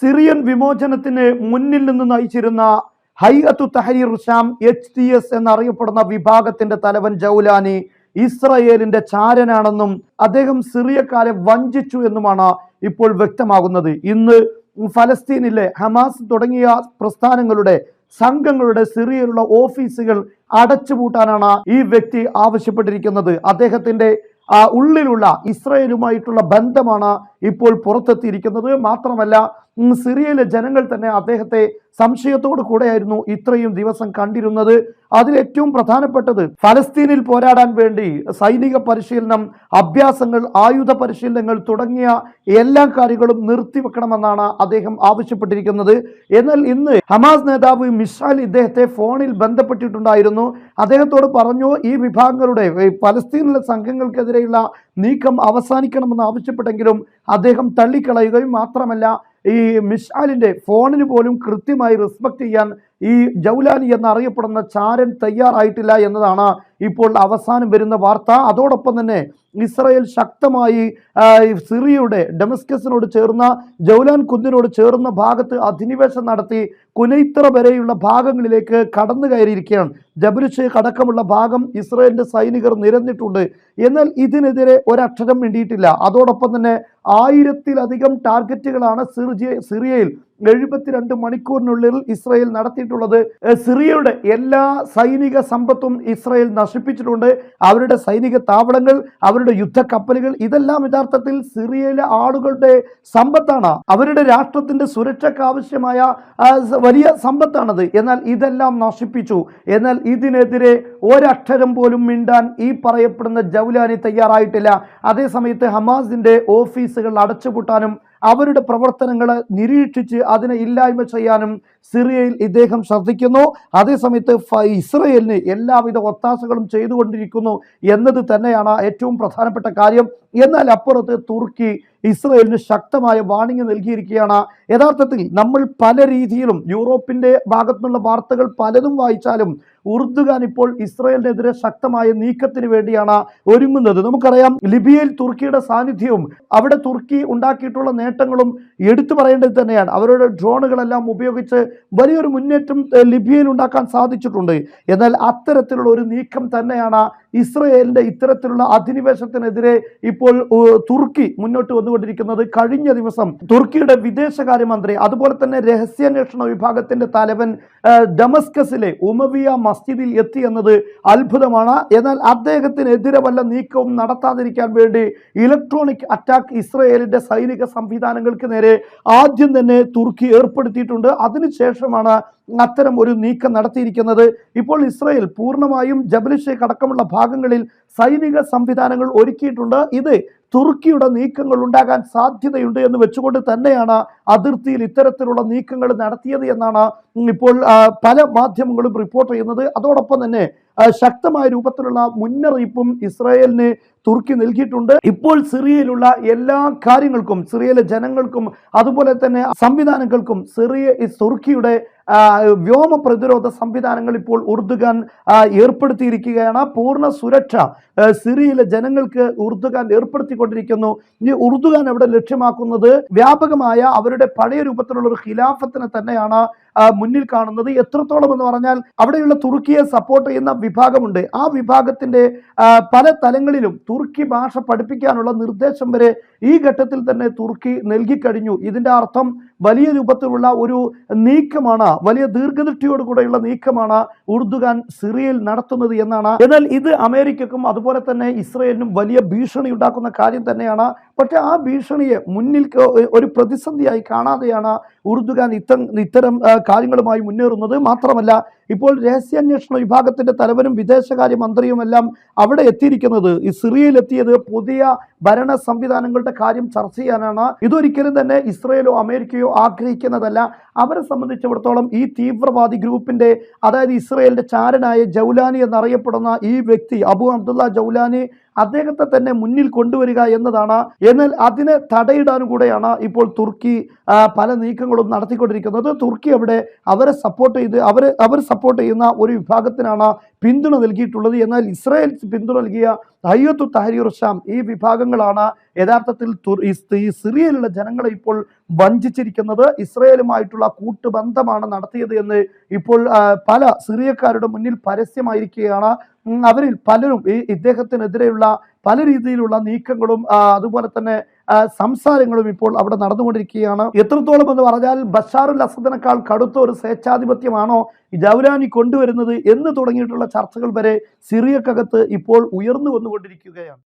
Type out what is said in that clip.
Syrian വിമോചനത്തിന് മുന്നിൽ നിന്ന് നയിച്ചിരുന്ന ഹൈഅത്തു തഹരീർ sham HTS എന്നറിയപ്പെടുന്ന വിഭാഗത്തിന്റെ തലവൻ ജൗലാനി ഇസ്രായേലിന്റെ ചാരനാണെന്നും അദ്ദേഹം സിറിയക്കാരെ വഞ്ചിച്ചു എന്നുമാണ് ഇപ്പോൾ വ്യക്തമാകുന്നത്. ഇന്ന് ഫലസ്തീനിലെ ഹമാസ് തുടങ്ങിയ പ്രസ്ഥാനങ്ങളുടെ സംഘങ്ങളുടെ സിറിയയിലുള്ള ഓഫീസുകൾ അടച്ചുപൂട്ടാനാണ് ഈ വ്യക്തി ആവശ്യപ്പെട്ടിരിക്കുന്നത്. അദ്ദേഹത്തിന്റെ ഉള്ളിലുള്ള ഇസ്രായേലുമായിട്ടുള്ള ബന്ധമാണ് ഇപ്പോൾ പുറത്തെത്തിയിരിക്കുന്നത്. മാത്രമല്ല സിറിയയിലെ ജനങ്ങൾ തന്നെ അദ്ദേഹത്തെ സംശയത്തോടു കൂടെയായിരുന്നു ഇത്രയും ദിവസം കണ്ടിരുന്നത്. അതിലേറ്റവും പ്രധാനപ്പെട്ടത് ഫലസ്തീനിൽ പോരാടാൻ വേണ്ടി സൈനിക പരിശീലനം, അഭ്യാസങ്ങൾ, ആയുധ പരിശീലനങ്ങൾ തുടങ്ങിയ എല്ലാ കാര്യങ്ങളും നിർത്തിവെക്കണമെന്നാണ് അദ്ദേഹം ആവശ്യപ്പെട്ടിരിക്കുന്നത്. എന്നാൽ ഇന്ന് ഹമാസ് നേതാവ് മിഷാൽ ഇദ്ദേഹത്തെ ഫോണിൽ ബന്ധപ്പെട്ടിട്ടുണ്ടായിരുന്നു. അദ്ദേഹത്തോട് പറഞ്ഞു ഈ വിഭാഗങ്ങളുടെ ഫലസ്തീനിലെ സംഘങ്ങൾക്കെതിരെയുള്ള നീക്കം അവസാനിക്കണമെന്ന് ആവശ്യപ്പെട്ടെങ്കിലും അദ്ദേഹം തള്ളിക്കളയുകയും മാത്രമല്ല ഈ മിഷാലിന്റെ ഫോണിന് പോലും കൃത്യമായി റെസ്പെക്ട് ചെയ്യാൻ ഈ ജൗലാനി എന്നറിയപ്പെടുന്ന ചാരൻ തയ്യാറായിട്ടില്ല എന്നതാണ് ഇപ്പോൾ അവസാനം വരുന്ന വാർത്ത. അതോടൊപ്പം തന്നെ ഇസ്രായേൽ ശക്തമായി സിറിയയുടെ ഡെമസ്കസിനോട് ചേർന്ന ജൗലാൻ കുന്നിനോട് ചേർന്ന ഭാഗത്ത് അധിനിവേശം നടത്തി കുനൈത്ര വരെയുള്ള ഭാഗങ്ങളിലേക്ക് കടന്നു കയറിയിരിക്കുകയാണ്. ജബൽ ഷെയ്ഖ് അടക്കമുള്ള ഭാഗം ഇസ്രായേലിന്റെ സൈനികർ നിരന്നിട്ടുണ്ട്. എന്നാൽ ഇതിനെതിരെ ഒരക്ഷരം മിണ്ടിയിട്ടില്ല. അതോടൊപ്പം തന്നെ 1000-ലധികം ടാർഗറ്റുകളാണ് സിറിയയിൽ 72 മണിക്കൂറിനുള്ളിൽ ഇസ്രായേൽ നടത്തിയിട്ടുള്ളത്. സിറിയയുടെ എല്ലാ സൈനിക സമ്പത്തും ഇസ്രായേൽ നശിപ്പിച്ചിട്ടുണ്ട്. അവരുടെ സൈനിക താവളങ്ങൾ, അവരുടെ യുദ്ധക്കപ്പലുകൾ, ഇതെല്ലാം യഥാർത്ഥത്തിൽ സിറിയയിലെ ആളുകളുടെ സമ്പത്താണ്. അവരുടെ രാഷ്ട്രത്തിന്റെ സുരക്ഷയ്ക്ക് ആവശ്യമായ വലിയ സമ്പത്താണത്. എന്നാൽ ഇതെല്ലാം നശിപ്പിച്ചു. എന്നാൽ ഇതിനെതിരെ ഒരക്ഷരം പോലും മിണ്ടാൻ ഈ പറയപ്പെടുന്ന ജൗലാനി തയ്യാറായിട്ടില്ല. അതേസമയത്ത് ഹമാസിന്റെ ഓഫീസുകൾ അടച്ചുപൂട്ടാനും അവരുടെ പ്രവർത്തനങ്ങളെ നിരീക്ഷിച്ച് അതിനെ ഇല്ലായ്മ ചെയ്യാനും സിറിയയിൽ ഇദ്ദേഹം ശ്രദ്ധിക്കുന്നു. അതേസമയത്ത് ഇസ്രായേലിന് എല്ലാവിധ ഒത്താശകളും ചെയ്തുകൊണ്ടിരിക്കുന്നു എന്നത് തന്നെയാണ് ഏറ്റവും പ്രധാനപ്പെട്ട കാര്യം. എന്നാൽ അപ്പുറത്ത് തുർക്കി ഇസ്രായേലിന് ശക്തമായ വാണിംഗ് നൽകിയിരിക്കുകയാണ്. യഥാർത്ഥത്തിൽ നമ്മൾ പല രീതിയിലും യൂറോപ്പിന്റെ ഭാഗത്തുനിന്നുള്ള വാർത്തകൾ പലതും വായിച്ചാലും ഉർദുഗാൻ ഇപ്പോൾ ഇസ്രായേലിനെതിരെ ശക്തമായ നീക്കത്തിന് വേണ്ടിയാണ് ഒരുങ്ങുന്നത്. നമുക്കറിയാം ലിബിയയിൽ തുർക്കിയുടെ സാന്നിധ്യവും അവിടെ തുർക്കി ഉണ്ടാക്കിയിട്ടുള്ള നേട്ടങ്ങളും എടുത്തു പറയേണ്ടത് തന്നെയാണ്. അവരുടെ ഡ്രോണുകളെല്ലാം ഉപയോഗിച്ച് വലിയൊരു മുന്നേറ്റം ലിബിയയിൽ ഉണ്ടാക്കാൻ സാധിച്ചിട്ടുണ്ട്. എന്നാൽ അത്തരത്തിലുള്ള ഒരു നീക്കം തന്നെയാണ് ഇസ്രായേലിന്റെ ഇത്തരത്തിലുള്ള അധിനിവേശത്തിനെതിരെ ഇപ്പോൾ തുർക്കി മുന്നോട്ട് വന്നുകൊണ്ടിരിക്കുന്നത്. കഴിഞ്ഞ ദിവസം തുർക്കിയുടെ വിദേശകാര്യമന്ത്രി അതുപോലെ തന്നെ രഹസ്യാന്വേഷണ വിഭാഗത്തിന്റെ തലവൻ ഡമസ്കസിലെ ഉമവിയ മസ്ജിദിൽ എത്തി എന്നത് അത്ഭുതമാണ്. എന്നാൽ അദ്ദേഹത്തിനെതിരെ വല്ല നീക്കവും നടത്താതിരിക്കാൻ വേണ്ടി ഇലക്ട്രോണിക് അറ്റാക്ക് ഇസ്രായേലിന്റെ സൈനിക സംവിധാനങ്ങൾക്ക് നേരെ ആദ്യം തന്നെ തുർക്കി ഏർപ്പെടുത്തിയിട്ടുണ്ട്. അതിനുശേഷമാണ് അത്തരം ഒരു നീക്കം നടത്തിയിരിക്കുന്നത്. ഇപ്പോൾ ഇസ്രായേൽ പൂർണ്ണമായും ജബൽ ഷെയ്ഖ് അടക്കമുള്ള ഭാഗങ്ങളിൽ സൈനിക സംവിധാനങ്ങൾ ഒരുക്കിയിട്ടുണ്ട്. ഇത് തുർക്കിയുടെ നീക്കങ്ങൾ ഉണ്ടാകാൻ സാധ്യതയുണ്ട് എന്ന് വെച്ചുകൊണ്ട് തന്നെയാണ് അതിർത്തിയിൽ ഇത്തരത്തിലുള്ള നീക്കങ്ങൾ നടത്തിയത് എന്നാണ് ഇപ്പോൾ പല മാധ്യമങ്ങളും റിപ്പോർട്ട് ചെയ്യുന്നത്. അതോടൊപ്പം തന്നെ ശക്തമായ രൂപത്തിലുള്ള മുന്നറിയിപ്പും ഇസ്രായേലിന് തുർക്കി നൽകിയിട്ടുണ്ട്. ഇപ്പോൾ സിറിയയിലുള്ള എല്ലാ കാര്യങ്ങൾക്കും, സിറിയയിലെ ജനങ്ങൾക്കും അതുപോലെ തന്നെ സംവിധാനങ്ങൾക്കും തുർക്കിയുടെ വ്യോമ പ്രതിരോധ സംവിധാനങ്ങൾ ഇപ്പോൾ ഉർദുഗാൻ ഏർപ്പെടുത്തിയിരിക്കുകയാണ്. പൂർണ്ണ സുരക്ഷ സിറിയയിലെ ജനങ്ങൾക്ക് ഉർദുഗാൻ ഏർപ്പെടുത്തിക്കൊണ്ടിരിക്കുന്നു. ഈ ഉർദുഗാൻ അവിടെ ലക്ഷ്യമാക്കുന്നത് വ്യാപകമായ അവരുടെ പഴയ രൂപത്തിലുള്ള ഒരു ഖിലാഫത്തിനെ തന്നെയാണ് മുന്നിൽ കാണുന്നത്. എത്രത്തോളം എന്ന് പറഞ്ഞാൽ അവിടെയുള്ള തുർക്കിയെ സപ്പോർട്ട് ചെയ്യുന്ന വിഭാഗമുണ്ട്. ആ വിഭാഗത്തിന്റെ പല തലങ്ങളിലും തുർക്കി ഭാഷ പഠിപ്പിക്കാനുള്ള നിർദ്ദേശം വരെ ഈ ഘട്ടത്തിൽ തന്നെ തുർക്കി നൽകിക്കഴിഞ്ഞു. ഇതിന്റെ അർത്ഥം വലിയ രൂപത്തിലുള്ള ഒരു നീക്കമാണ്, വലിയ ദീർഘദൃഷ്ടിയോടുകൂടെയുള്ള നീക്കമാണ് ഉർദുഗാൻ സിറിയയിൽ നടത്തുന്നത് എന്നാണ്. എന്നാൽ ഇത് അമേരിക്കക്കും അതുപോലെ തന്നെ ഇസ്രായേലിനും വലിയ ഭീഷണി ഉണ്ടാക്കുന്ന കാര്യം തന്നെയാണ്. പക്ഷെ ആ ഭീഷണിയെ മുന്നിൽ ഒരു പ്രതിസന്ധിയായി കാണാതെയാണ് ഉർദുഗാൻ ഇത്തരം കാര്യങ്ങളുമായി മുന്നേറുന്നത്. മാത്രമല്ല ഇപ്പോൾ രഹസ്യാന്വേഷണ വിഭാഗത്തിന്റെ തലവനും വിദേശകാര്യ മന്ത്രിയുമെല്ലാം അവിടെ എത്തിയിരിക്കുന്നത്, ഈ സിറിയയിൽ എത്തിയത് പുതിയ ഭരണ സംവിധാനങ്ങളുടെ കാര്യം ചർച്ച ചെയ്യാനാണ്. ഇതൊരിക്കലും തന്നെ ഇസ്രായേലോ അമേരിക്കയോ ആഗ്രഹിക്കുന്നതല്ല. അവരെ സംബന്ധിച്ചിടത്തോളം ഈ തീവ്രവാദി ഗ്രൂപ്പിന്റെ, അതായത് ഇസ്രായേലിന്റെ ചാരനായ ജൗലാനി എന്നറിയപ്പെടുന്ന ഈ വ്യക്തി അബു അബ്ദുള്ള ജൗലാനി, അദ്ദേഹത്തെ തന്നെ മുന്നിൽ കൊണ്ടുവരിക എന്നതാണ്. എന്നാൽ അതിനെ തടയിടാനും കൂടെയാണ് ഇപ്പോൾ തുർക്കി പല നീക്കങ്ങളും നടത്തിക്കൊണ്ടിരിക്കുന്നത്. തുർക്കി അവിടെ അവരെ സപ്പോർട്ട് ചെയ്ത് അവർ സപ്പോർട്ട് ചെയ്യുന്ന ഒരു വിഭാഗത്തിനാണ് പിന്തുണ നൽകിയിട്ടുള്ളത്. എന്നാൽ ഇസ്രായേൽ പിന്തുണ നൽകിയ ഹൈഅത്തു തഹരീർ ഷാം ഈ വിഭാഗങ്ങളാണ് യഥാർത്ഥത്തിൽ ഈ സിറിയയിലുള്ള ജനങ്ങളെ ഇപ്പോൾ വഞ്ചിച്ചിരിക്കുന്നത് ഇസ്രയേലുമായിട്ടുള്ള കൂട്ടുബന്ധമാണ് നടത്തിയത് എന്ന് ഇപ്പോൾ പല സിറിയക്കാരുടെ മുന്നിൽ പരസ്യമായിരിക്കുകയാണ്. അവരിൽ പലരും ഇദ്ദേഹത്തിനെതിരെയുള്ള പല രീതിയിലുള്ള നീക്കങ്ങളും അതുപോലെ തന്നെ സംസാരങ്ങളും ഇപ്പോൾ അവിടെ നടന്നുകൊണ്ടിരിക്കുകയാണ്. എത്രത്തോളം എന്ന് പറഞ്ഞാൽ ബഷാറുൽ അസദിനേക്കാൾ കടുത്ത ഒരു സ്വേച്ഛാധിപത്യമാണോ ജൗലാനി കൊണ്ടുവരുന്നത് എന്ന് തുടങ്ങിയിട്ടുള്ള ചർച്ചകൾ വരെ സിറിയക്കകത്ത് ഇപ്പോൾ ഉയർന്നു വന്നുകൊണ്ടിരിക്കുകയാണ്.